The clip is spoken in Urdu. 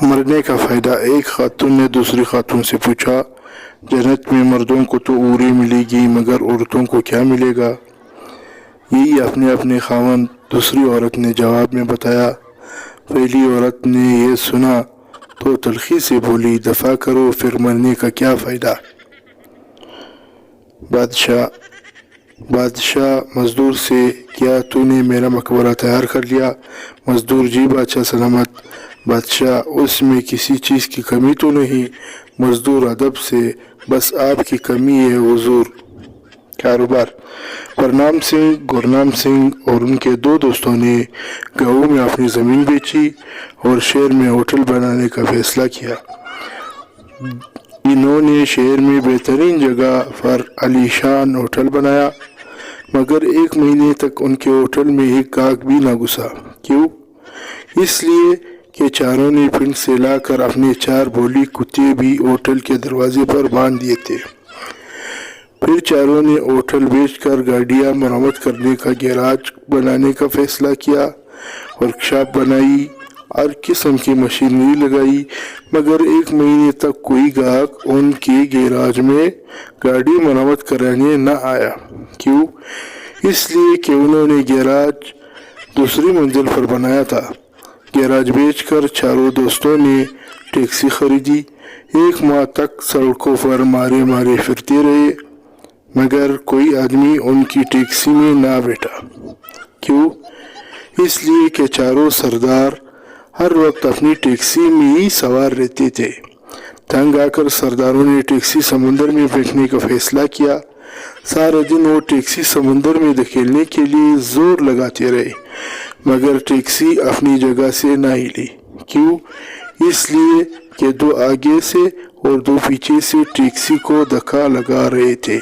مرنے کا فائدہ۔ ایک خاتون نے دوسری خاتون سے پوچھا، جنت میں مردوں کو تو عوری ملے گی مگر عورتوں کو کیا ملے گا؟ یہی اپنے اپنے خاوند۔ دوسری عورت نے جواب میں بتایا۔ پہلی عورت نے یہ سنا تو تلخی سے بولی، دفع کرو، پھر مرنے کا کیا فائدہ؟ بادشاہ مزدور سے، کیا تو نے میرا مقبرہ تیار کر لیا؟ مزدور، جی بادشاہ سلامت۔ بادشاہ، اس میں کسی چیز کی کمی تو نہیں؟ مزدور ادب سے، بس آپ کی کمی ہے حضور۔ کاروبار۔ پرنام سنگھ، گورنام سنگھ اور ان کے دو دوستوں نے گاؤں میں اپنی زمین بیچی اور شہر میں ہوٹل بنانے کا فیصلہ کیا۔ انہوں نے شہر میں بہترین جگہ پر عالی شان ہوٹل بنایا، مگر ایک مہینے تک ان کے ہوٹل میں ایک گاہک بھی نہ گھسا۔ کیوں؟ اس لیے کہ چاروں نے پنڈ سے لا کر اپنے 4 بولی کتے بھی ہوٹل کے دروازے پر باندھ دیے تھے۔ پھر چاروں نے ہوٹل بیچ کر گاڑیاں مرمت کرنے کا گیراج بنانے کا فیصلہ کیا، ورکشاپ بنائی، ہر قسم کی مشینری لگائی، مگر ایک مہینے تک کوئی گاہک ان کے گیراج میں گاڑی مرمت کرانے نہ آیا۔ کیوں؟ اس لیے کہ انہوں نے گیراج دوسری منزل پر بنایا تھا۔ گیراج بیچ کر چاروں دوستوں نے ٹیکسی خریدی۔ 1 ماہ تک سڑکوں پر مارے مارے پھرتے رہے، مگر کوئی آدمی ان کی ٹیکسی میں نہ بیٹھا۔ کیوں؟ اس لیے کہ چاروں سردار ہر وقت اپنی ٹیکسی میں ہی سوار رہتے تھے۔ تنگ آ کر سرداروں نے ٹیکسی سمندر میں پھینکنے کا فیصلہ کیا۔ سارا دن وہ ٹیکسی سمندر میں دھکیلنے کے لیے زور لگاتے رہے، مگر ٹیکسی اپنی جگہ سے نہ ہلی۔ کیوں؟ اس لیے کہ 2 آگے سے اور 2 پیچھے سے ٹیکسی کو دھکا لگا رہے تھے۔